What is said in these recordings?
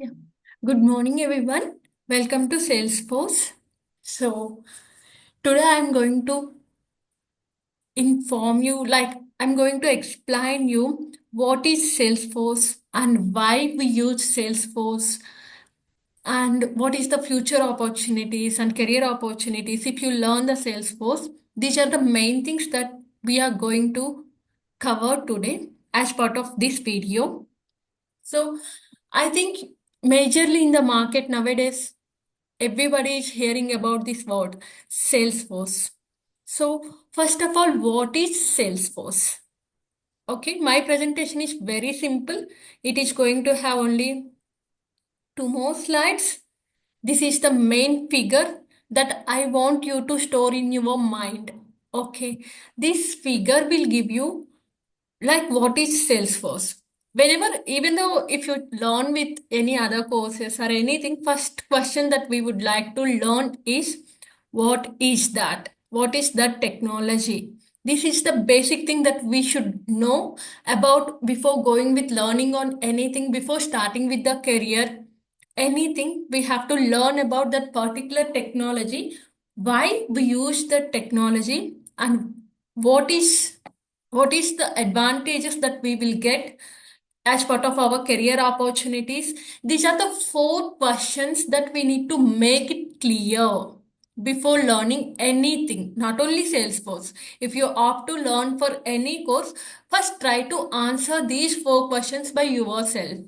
Yeah. Good morning, everyone. Welcome to Salesforce. So, today I'm going to I'm going to explain you what is Salesforce and why we use Salesforce and what is the future opportunities and career opportunities if you learn the Salesforce. These are the main things that we are going to cover today as part of this video. So, I think majorly in the market nowadays, everybody is hearing about this word, Salesforce. So, first of all, what is Salesforce? Okay, my presentation is very simple. It is going to have only two more slides. This is the main figure that I want you to store in your mind. Okay, this figure will give you like what is Salesforce. Whenever, even though if you learn with any other courses or anything, first question that we would like to learn is what is that? What is that technology? This is the basic thing that we should know about before going with learning on anything, before starting with the career, anything, we have to learn about that particular technology, why we use the technology, and what is what is the advantages that we will get as part of our career opportunities. These are the four questions that we need to make it clear before learning anything, not only Salesforce. If you opt to learn for any course, first try to answer these four questions by yourself.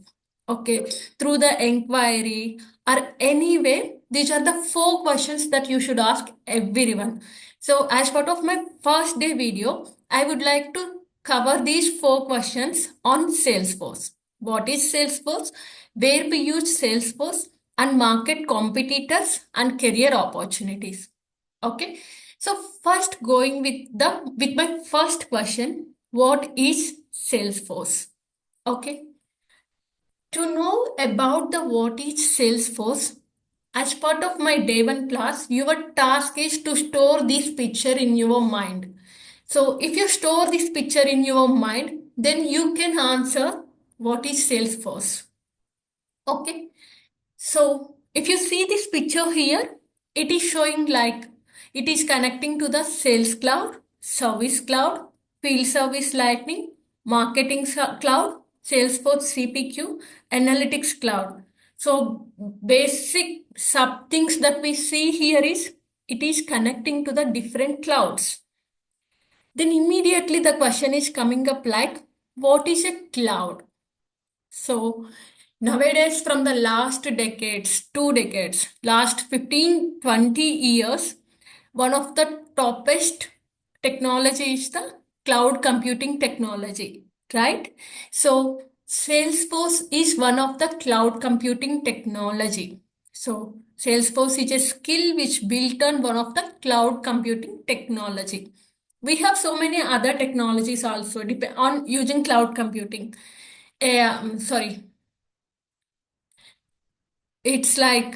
Okay, through the inquiry or any way, these are the four questions that you should ask everyone. So, as part of my first day video, I would like to cover these four questions on Salesforce. What is Salesforce? Where we use Salesforce and market competitors and career opportunities. Okay. So first going with my first question, what is Salesforce? Okay. To know about the what is Salesforce, as part of my day one class, your task is to store this picture in your mind. So if you store this picture in your mind, then you can answer what is Salesforce. Okay. So if you see this picture here, it is showing like it is connecting to the Sales Cloud, Service Cloud, Field Service Lightning, Marketing Cloud, Salesforce CPQ, Analytics Cloud. So basic sub things that we see here is it is connecting to the different clouds. Then immediately the question is coming up like, what is a cloud? So nowadays, from the last decades, 2 decades, last 15, 20 years, one of the toppest technology is the cloud computing technology, right? So Salesforce is one of the cloud computing technology. So Salesforce is a skill which built on one of the cloud computing technology. We have so many other technologies also on using cloud computing. Sorry, it's like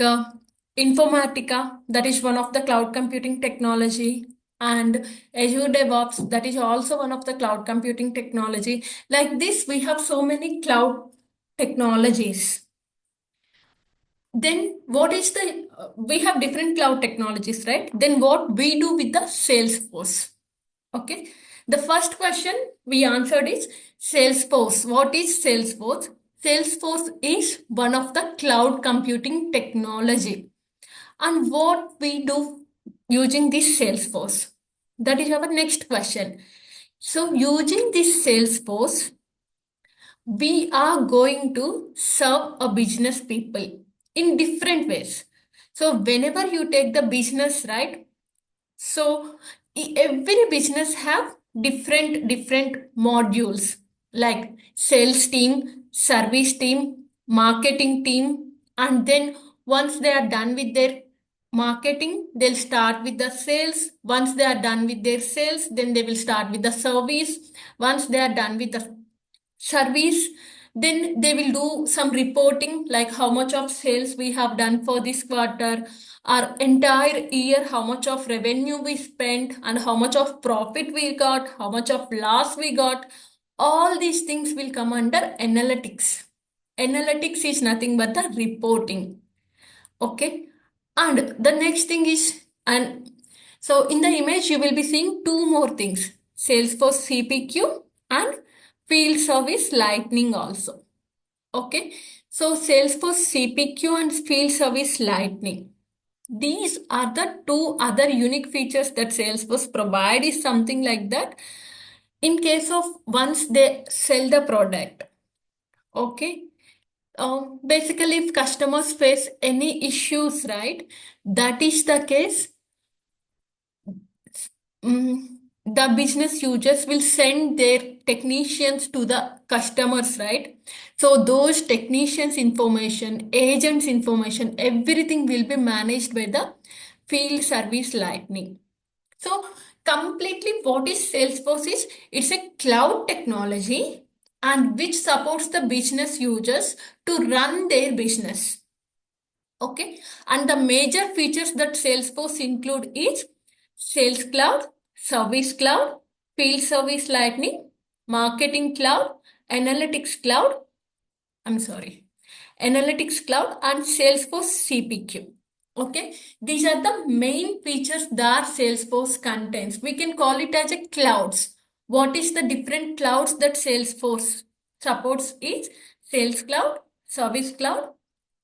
Informatica, that is one of the cloud computing technology, and Azure DevOps, that is also one of the cloud computing technology. Like this, we have so many cloud technologies. Then what is we have different cloud technologies, right? Then what we do with the Salesforce? Okay. The first question we answered is Salesforce. What is Salesforce? Salesforce is one of the cloud computing technology. And what we do using this Salesforce? That is our next question. So using this Salesforce, we are going to serve a business people in different ways. So whenever you take the business, right? So every business have different modules like sales team, service team, marketing team, and then once they are done with their marketing, they'll start with the sales. Once they are done with their sales, then they will start with the service. Once they are done with the service, then they will do some reporting like how much of sales we have done for this quarter, our entire year, how much of revenue we spent, and how much of profit we got, how much of loss we got. All these things will come under analytics. Analytics is nothing but the reporting. Okay. And the next thing is, and so in the image, you will be seeing two more things, Salesforce CPQ and field service lightning also. Okay. So Salesforce CPQ and field service lightning. These are the two other unique features that Salesforce provide is something like that. In case of once they sell the product, okay. Basically, if customers face any issues, right, that is the case, the business users will send their technicians to the customers, right? So those technicians' information, agents' information, everything will be managed by the field service lightning. So completely what is Salesforce is, it's a cloud technology and which supports the business users to run their business. Okay. And the major features that Salesforce include is Sales Cloud, Service Cloud, Field Service Lightning, Marketing Cloud, Analytics Cloud, I'm sorry, Analytics Cloud and Salesforce CPQ. Okay, these are the main features that Salesforce contains. We can call it as a clouds. What is the different clouds that Salesforce supports is Sales Cloud, Service Cloud,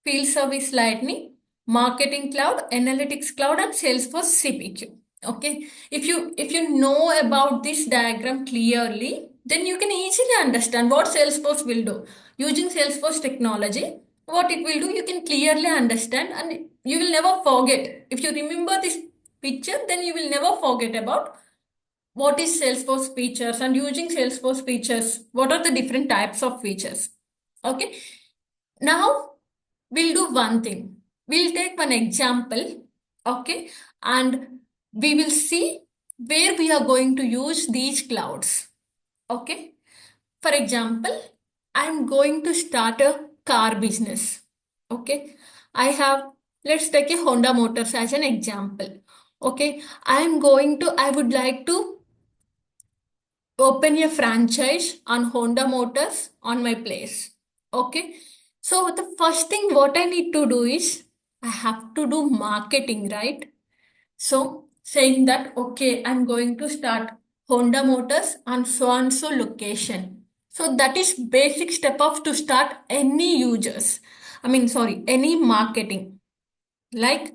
Field Service Lightning, Marketing Cloud, Analytics Cloud, and Salesforce CPQ. Okay, if you know about this diagram clearly, then you can easily understand what Salesforce will do. Using Salesforce technology, what it will do, you can clearly understand and you will never forget. If you remember this picture, then you will never forget about what is Salesforce features and using Salesforce features, what are the different types of features. Okay, now we'll do one thing. We'll take one example, okay, and we will see where we are going to use these clouds. Okay, for example, I'm going to start a car business. Okay, I have, let's take a Honda Motors as an example. Okay, I would like to open a franchise on Honda Motors on my place. Okay, so the first thing what I need to do is I have to do marketing, right? So saying that, okay, I'm going to start Honda Motors on so and so location. So that is basic step of to start any users. Any marketing. Like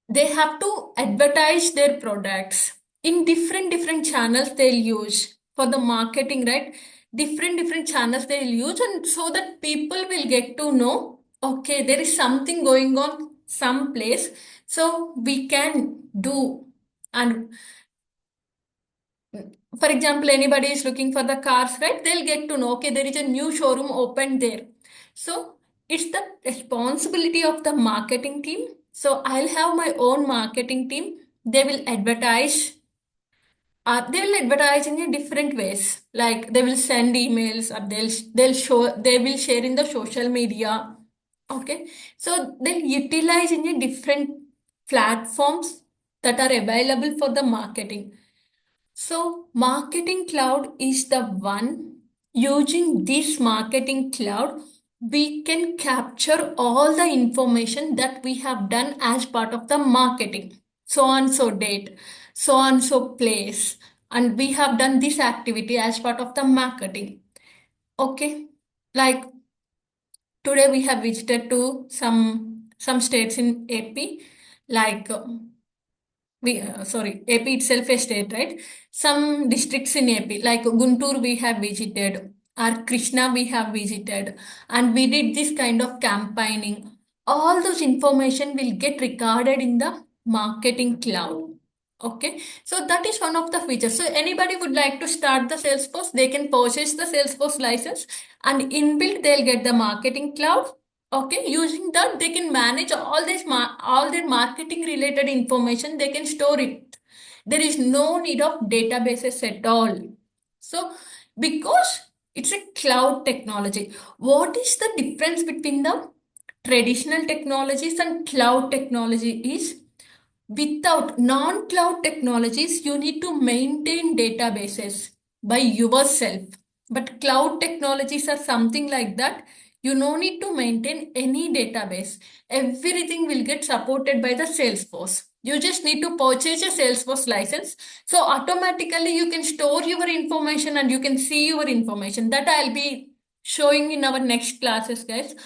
they have to advertise their products in different channels they'll use for the marketing, right? Different channels they'll use, and so that people will get to know, okay, there is something going on someplace, so we can do. And for example, anybody is looking for the cars, right? They'll get to know, okay, there is a new showroom opened there. So it's the responsibility of the marketing team. So I'll have my own marketing team. They will advertise in a different ways. Like they will send emails or they will share in the social media. Okay. So they'll utilize in a different platforms that are available for the marketing. So, Marketing Cloud is the one. Using this Marketing Cloud, we can capture all the information that we have done as part of the marketing. So and so date, so and so place, and we have done this activity as part of the marketing. Okay, like today we have visited to some states in AP, like AP itself a state, right? Some districts in AP, like Guntur, we have visited, or Krishna, we have visited, and we did this kind of campaigning. All those information will get recorded in the marketing cloud. Okay, so that is one of the features. So anybody would like to start the Salesforce, they can purchase the Salesforce license, and inbuilt they'll get the marketing cloud. Okay, using that they can manage all their marketing related information. They can store it. There is no need of databases at all. So because it's a cloud technology, what is the difference between the traditional technologies and cloud technology is, without non-cloud technologies, you need to maintain databases by yourself. But cloud technologies are something like that. You no need to maintain any database. Everything will get supported by the Salesforce. You just need to purchase a Salesforce license. So automatically you can store your information and you can see your information. That I'll be showing in our next classes, guys,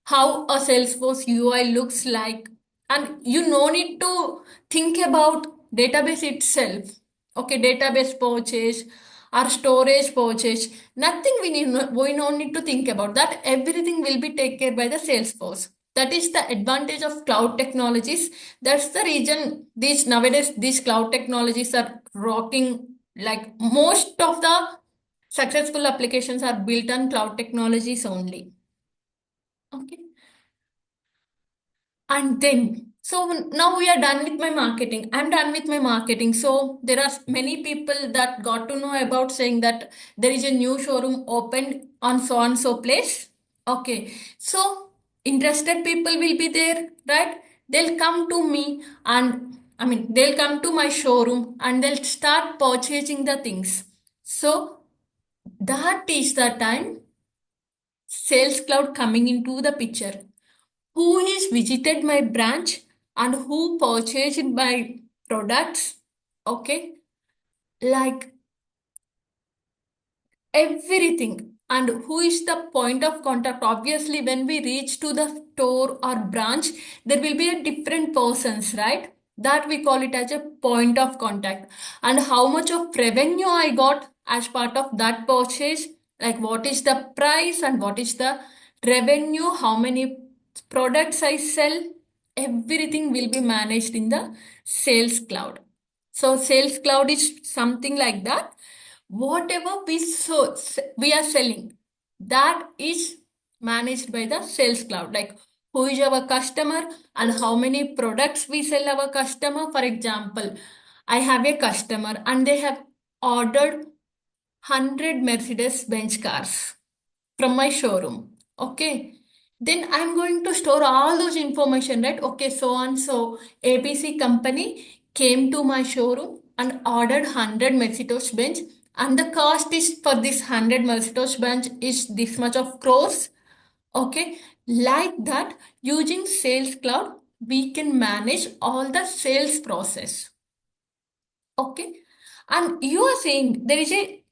how a Salesforce UI looks like. And you no need to think about database itself. Okay, database purchase or storage purchase. Nothing we don't need to think about that. Everything will be taken care by the Salesforce. That is the advantage of cloud technologies. That's the reason these nowadays these cloud technologies are rocking. Like most of the successful applications are built on cloud technologies only. Okay. And then, so now we are done with my marketing. I'm done with my marketing. So there are many people that got to know about saying that there is a new showroom opened on so and so place. Okay. So interested people will be there, right? They'll come to me and they'll come to my showroom and they'll start purchasing the things. So that is the time Sales Cloud coming into the picture. Who is visited my branch and who purchased my products? Okay, like everything. And who is the point of contact? Obviously, when we reach to the store or branch, there will be a different persons, right? That we call it as a point of contact. And how much of revenue I got as part of that purchase, like what is the price and what is the revenue, how many products I sell, everything will be managed in the Sales Cloud. So Sales Cloud is something like that. Whatever we are selling, that is managed by the Sales Cloud. Like who is our customer and how many products we sell our customer. For example, I have a customer and they have ordered 100 Mercedes Benz cars from my showroom. Okay. Then I'm going to store all those information, right? Okay, so and so ABC company came to my showroom and ordered 100 Mercedes Benz, and the cost is for this 100 Mercedes Benz is this much of crores. Okay, like that, using Sales Cloud, we can manage all the sales process. Okay. And you are saying there is a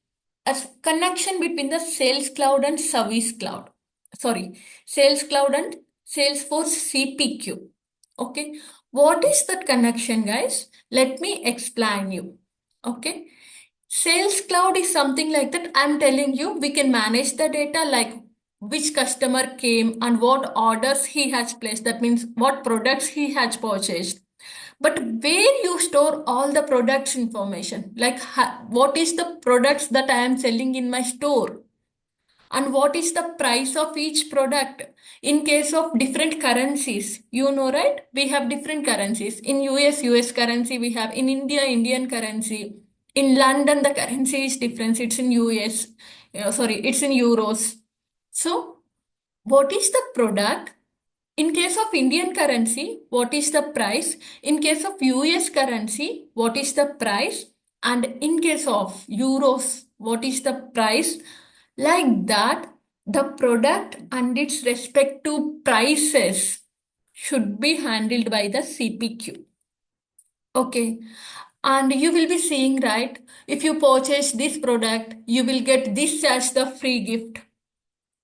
connection between the Sales Cloud and Service Cloud. Sorry, Sales Cloud and Salesforce CPQ. Okay. What is that connection, guys? Let me explain you. Okay. Sales Cloud is something like that. I'm telling you, we can manage the data like which customer came and what orders he has placed. That means what products he has purchased. But where you store all the products information, like what is the products that I am selling in my store and what is the price of each product in case of different currencies. You know, right? We have different currencies. In US currency, we have in India, Indian currency. In London, the currency is different. It's in US. Sorry, it's in euros. So, what is the product? In case of Indian currency, what is the price? In case of US currency, what is the price? And in case of euros, what is the price? Like that, the product and its respective prices should be handled by the CPQ. Okay. And you will be seeing, right? If you purchase this product, you will get this as the free gift.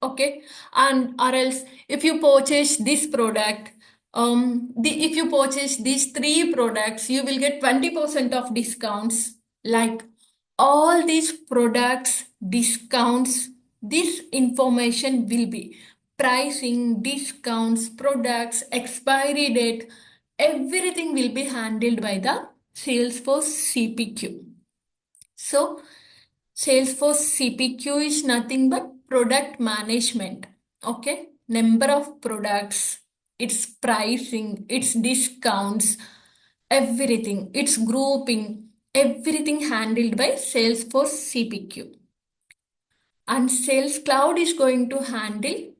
Okay. And or else if you purchase this product, if you purchase these three products, you will get 20% of discounts. Like all these products, discounts, this information will be pricing, discounts, products, expiry date, everything will be handled by the Salesforce CPQ. So Salesforce CPQ is nothing but product management. Okay. Number of products, its pricing, its discounts, everything, its grouping, everything handled by Salesforce CPQ. And Sales Cloud is going to handle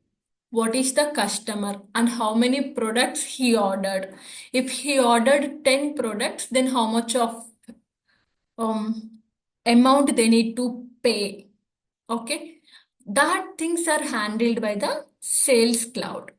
what is the customer and how many products he ordered. If he ordered 10 products, then how much of um, amount they need to pay. Okay. that things are handled by the Sales Cloud.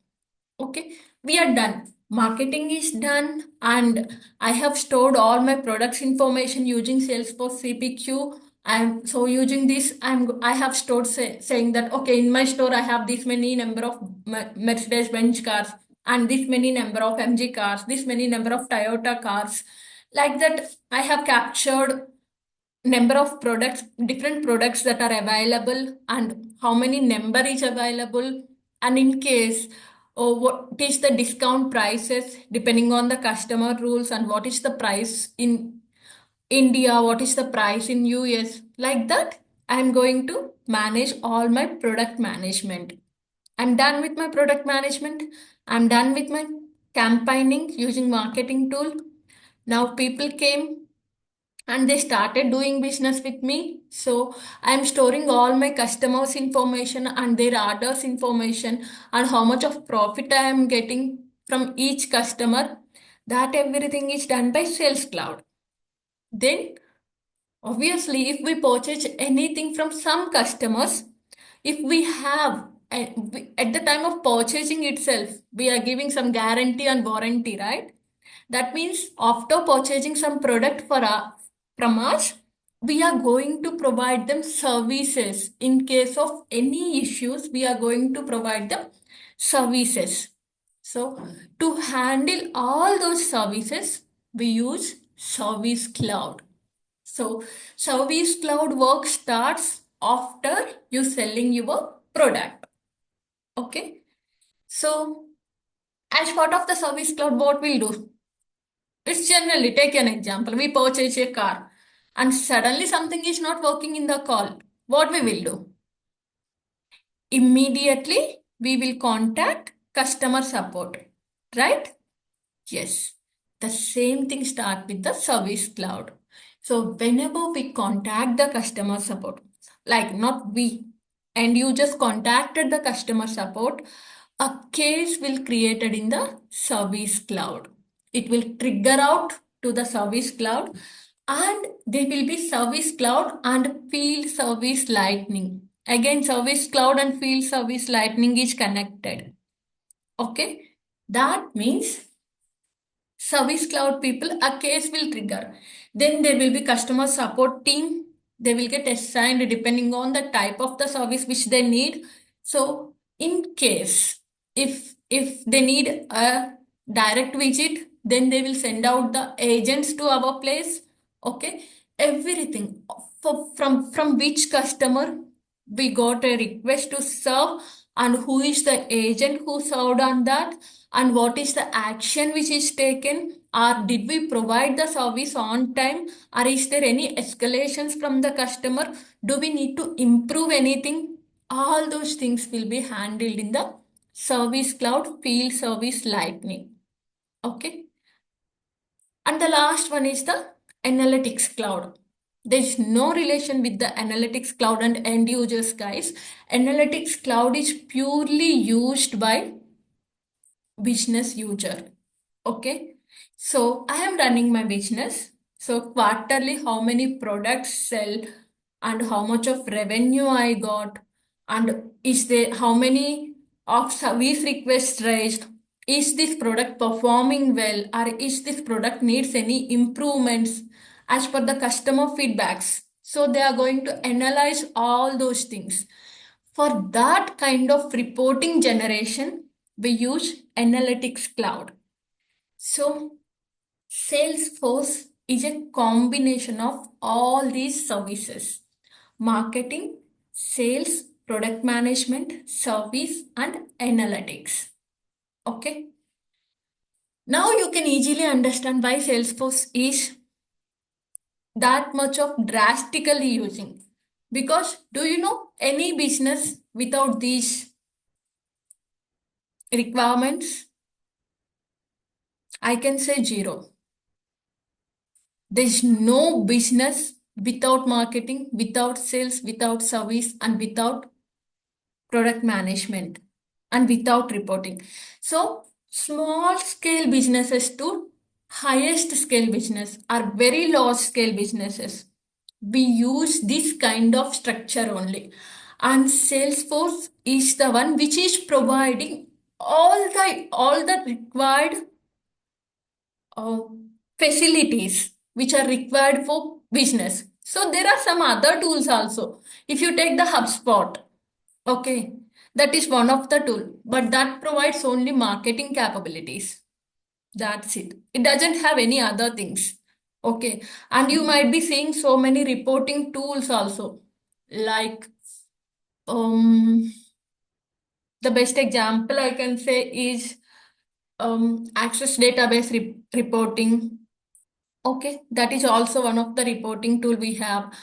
Okay, we are done. Marketing is done, and I have stored all my products information using Salesforce CPQ. I'm so using this. I have stored saying that okay, in my store I have this many number of Mercedes Benz cars and this many number of MG cars, this many number of Toyota cars. Like that, I have captured number of products, different products that are available, and how many number is available, and in case what is the discount prices depending on the customer rules, and what is the price in India, what is the price in US. Like that, I'm going to manage all my product management. I'm done with my product management. I'm done with my campaigning using marketing tool. Now people came and they started doing business with me. So I'm storing all my customers information and their orders information and how much of profit I am getting from each customer. That everything is done by Sales Cloud. Then obviously, if we purchase anything from some customers, if we have at the time of purchasing itself, we are giving some guarantee and warranty, right? That means after purchasing some product from us, we are going to provide them services. In case of any issues, we are going to provide them services. So to handle all those services, we use Service Cloud. So Service Cloud work starts after you selling your product. Okay. So as part of the Service Cloud, what we'll do? It's generally, take an example. We purchase a car and suddenly something is not working in the call. What we will do? Immediately we will contact customer support. Right? Yes, the same thing start with the Service Cloud. So whenever we contact the customer support, like not we, and you just contacted the customer support, a case will created in the Service Cloud. It will trigger out to the Service Cloud, and there will be Service Cloud and Field Service Lightning. Again, Service Cloud and Field Service Lightning is connected. Okay, that means Service Cloud people, a case will trigger. Then there will be customer support team. They will get assigned depending on the type of the service which they need. So in case if they need a direct visit, then they will send out the agents to our place. Okay, everything from which customer we got a request to serve, and who is the agent who served on that, and what is the action which is taken, or did we provide the service on time, or is there any escalations from the customer, do we need to improve anything. All those things will be handled in the Service Cloud Field Service Lightning. Okay, and the last one is the Analytics Cloud. There is no relation with the Analytics Cloud and end users, guys. Analytics Cloud is purely used by business user. Okay. So I am running my business. So quarterly, how many products sell and how much of revenue I got, and is there how many of service requests raised, is this product performing well, or is this product needs any improvements as per the customer feedbacks. So they are going to analyze all those things. For that kind of reporting generation, we use Analytics Cloud. So Salesforce is a combination of all these services: marketing, sales, product management, service, and analytics. Okay. Now you can easily understand why Salesforce is that much of drastically using. Because do you know any business without these requirements? I can say zero. There's no business without marketing, without sales, without service, and without product management, and without reporting. So, small scale businesses to highest scale business are very large scale businesses. We use this kind of structure only. And Salesforce is the one which is providing all the required uh, facilities which are required for business. So there are some other tools also. If you take the HubSpot, okay, that is one of the tool, but that provides only marketing capabilities. That's it. It doesn't have any other things. Okay. And you might be seeing so many reporting tools also. Like um the best example I can say is Access Database reporting. Okay, that is also one of the reporting tool we have.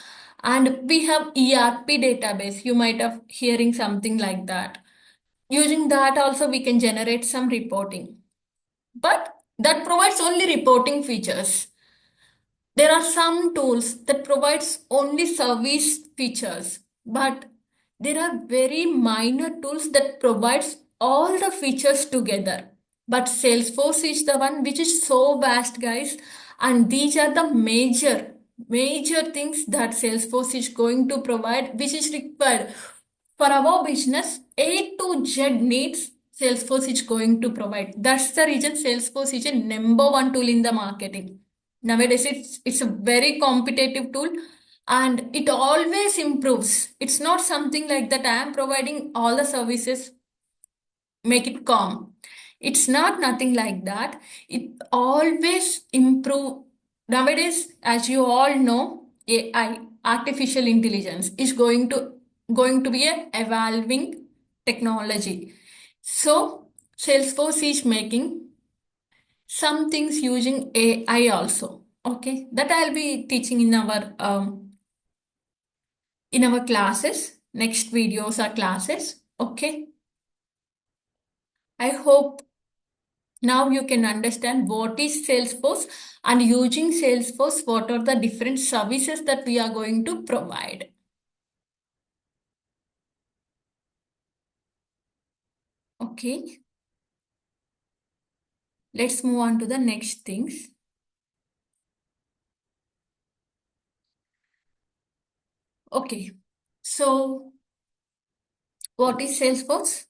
And we have ERP database. You might have hearing something like that. Using that also we can generate some reporting. But that provides only reporting features. There are some tools that provides only service features, but there are very minor tools that provides all the features together. But Salesforce is the one which is so vast, guys, and these are the major things that Salesforce is going to provide, which is required for our business. A to Z needs Salesforce is going to provide. That's the reason Salesforce is a number one tool in the marketing. Nowadays, it's a very competitive tool and it always improves. It's not something like that I am providing all the services, make it calm. It's not nothing like that. It always improve. Nowadays, as you all know, AI, artificial intelligence, is going to be a evolving technology. So Salesforce is making some things using AI also. Okay, that I'll be teaching in our classes, next videos or classes. Okay, I hope now you can understand what is Salesforce, and using Salesforce, what are the different services that we are going to provide. Okay, let's move on to the next things. Okay, so what is Salesforce?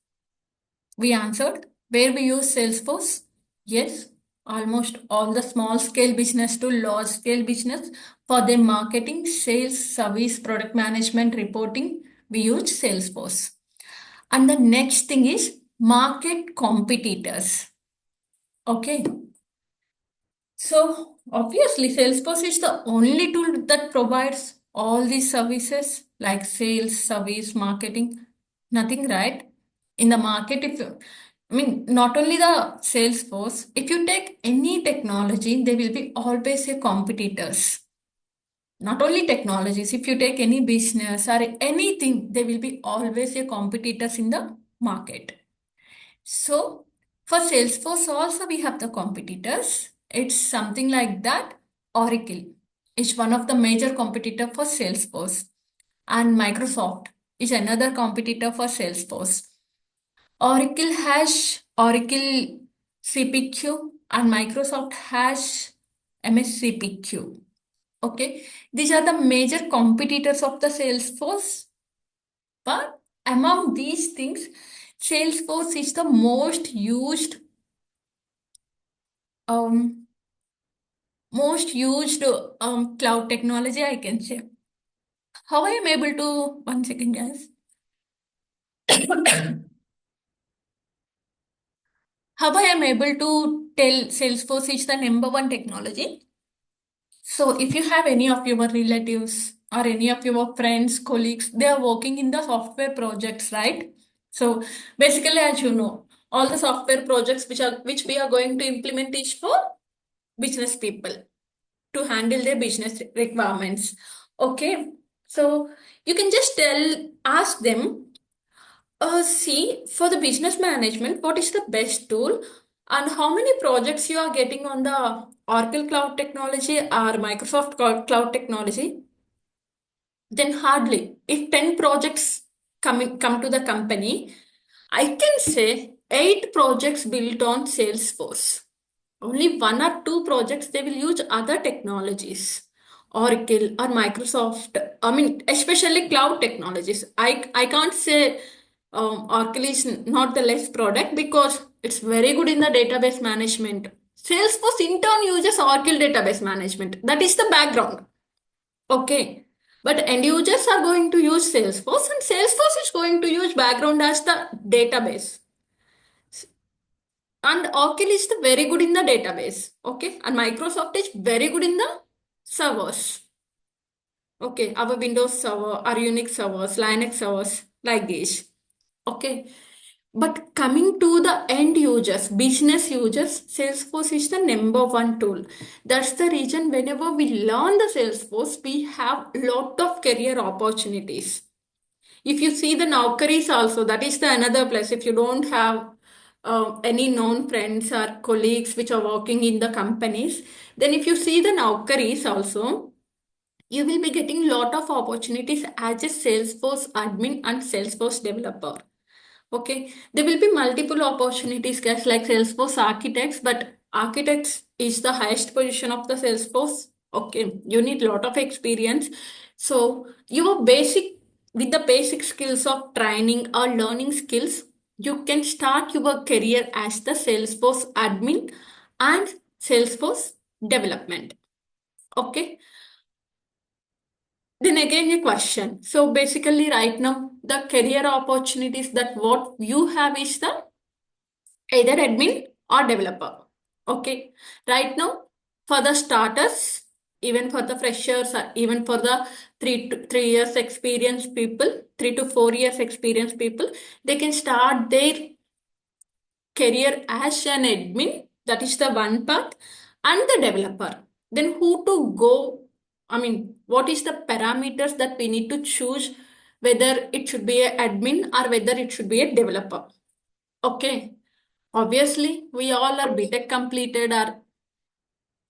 We answered. Where we use Salesforce? Yes, almost all the small scale business to large scale business for their marketing, sales, service, product management, reporting, we use Salesforce. And the next thing is market competitors. Okay. So obviously Salesforce is the only tool that provides all these services like sales, service, marketing, nothing, right? In the market, if you, I mean, not only the Salesforce, if you take any technology, there will be always a competitors. Not only technologies, if you take any business or anything, there will be always a competitors in the market. So for Salesforce also we have the competitors. It's something like that. Oracle is one of the major competitor for Salesforce, and Microsoft is another competitor for Salesforce. Oracle has Oracle CPQ and Microsoft has MS CPQ. Okay, these are the major competitors of the Salesforce. But among these things, Salesforce is the um, most used cloud technology, I can say. How I am able to, one second, guys. How I am able to tell Salesforce is the number one technology? So if you have any of your relatives or any of your friends, colleagues, they are working in the software projects, right? So basically, as you know, all the software projects which we are going to implement is for business people to handle their business requirements. Okay, so you can just ask them, see, for the business management, what is the best tool and how many projects you are getting on the Oracle Cloud Technology or Microsoft Cloud Technology? Then hardly. If 10 projects come to the company, I can say 8 projects built on Salesforce. Only one or two projects they will use other technologies. Oracle or Microsoft. I mean, especially cloud technologies. I can't say Oracle is not the less product because it's very good in the database management. Salesforce in turn uses Oracle database management. That is the background. Okay. But end users are going to use Salesforce, and Salesforce is going to use background as the database. And Oracle is the very good in the database. Okay. And Microsoft is very good in the servers. Okay. Our Windows server, our Unix servers, Linux servers, like this. Okay. But coming to the end users, business users, Salesforce is the number one tool. That's the reason whenever we learn the Salesforce, we have lot of career opportunities. If you see the Naukaris also, that is the another place. If you don't have any known friends or colleagues which are working in the companies, then if you see the Naukaris also, you will be getting lot of opportunities as a Salesforce admin and Salesforce developer. Okay, there will be multiple opportunities, guys, like Salesforce architects, but architects is the highest position of the Salesforce. Okay, you need a lot of experience. So your basic with the basic skills of training or learning skills, you can start your career as the Salesforce admin and Salesforce development. Okay. Then again a question. So basically right now the career opportunities that what you have is the either admin or developer. Okay. Right now, for the starters, even for the freshers, even for the 3 years experience people, 3 to 4 years experience people, they can start their career as an admin. That is the one path, and the developer. Then who to go? I mean, what is the parameters that we need to choose whether it should be an admin or whether it should be a developer? Okay. Obviously, we all are BTech completed or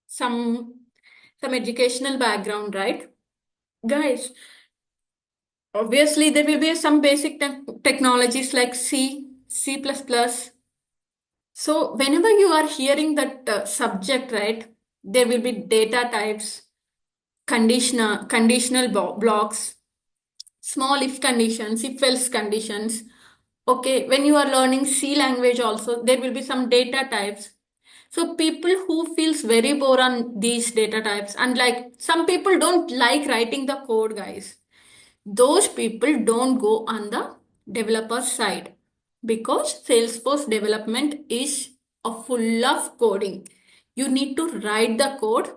some some educational background, right? Guys, obviously there will be some basic technologies like C, C++. So whenever you are hearing that subject, right, there will be data types, conditional blocks, small if conditions, if else conditions. Okay, when you are learning C language also, there will be some data types. So people who feels very bored on these data types and like some people don't like writing the code, guys. Those people don't go on the developer side because Salesforce development is a full of coding. You need to write the code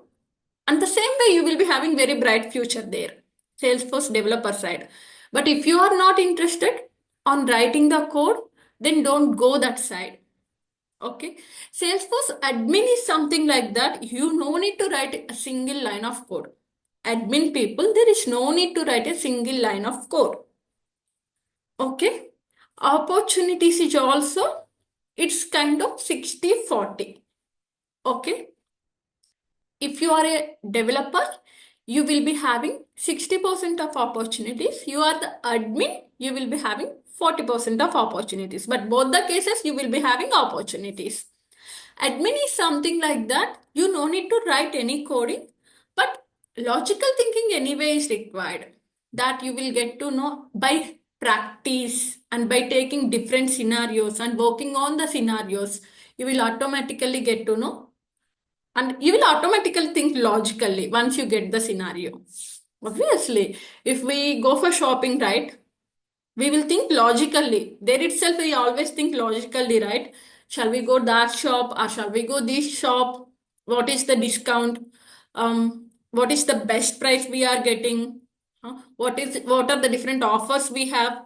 and the same way you will be having very bright future there. Salesforce developer side. But if you are not interested on writing the code, then don't go that side. Okay. Salesforce admin is something like that. You no need to write a single line of code. Admin people, there is no need to write a single line of code. Okay. Opportunities is also, it's kind of 60-40. Okay. If you are a developer, you will be having 60% of opportunities. You are the admin, you will be having 40% of opportunities. But both the cases, you will be having opportunities. Admin is something like that. You no need to write any coding, but logical thinking anyway is required. That you will get to know by practice and by taking different scenarios and working on the scenarios. You will automatically get to know and you will automatically think logically once you get the scenario. Obviously, if we go for shopping, right? We will think logically. There itself, we always think logically, right? Shall we go that shop or shall we go this shop? What is the discount? What is the best price we are getting? What are the different offers we have?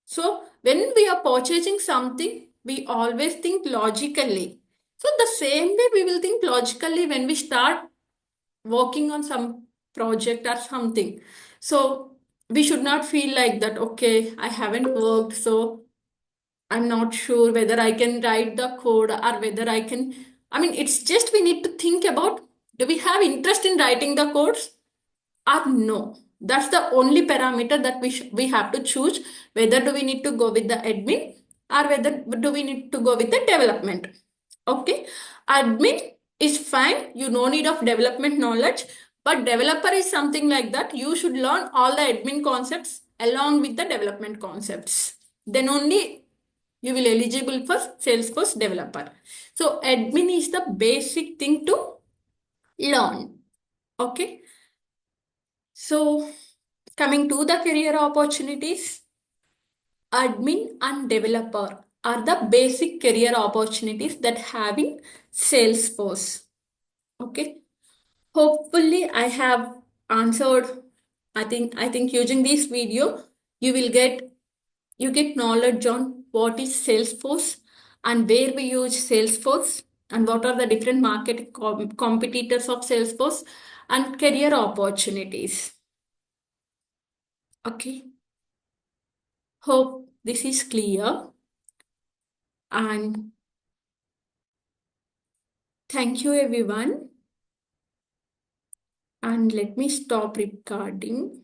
So when we are purchasing something, we always think logically. So the same way we will think logically when we start working on some project or something. So we should not feel like that, okay, I haven't worked, so I'm not sure whether I can write the code or whether I can. I mean, it's just we need to think about do we have interest in writing the codes or no? That's the only parameter that we have to choose whether do we need to go with the admin or whether do we need to go with the development. Okay, admin is fine. You no need of development knowledge, But developer is something like that. You should learn all the admin concepts along with the development concepts. Then only you will eligible for Salesforce developer. So admin is the basic thing to learn. Okay. So coming to the career opportunities, admin and developer are the basic career opportunities that have in Salesforce. Okay. Hopefully I have answered. I think using this video, you will get you get knowledge on what is Salesforce and where we use Salesforce and what are the different market competitors of Salesforce and career opportunities. Okay. Hope this is clear, and thank you everyone, and let me stop recording.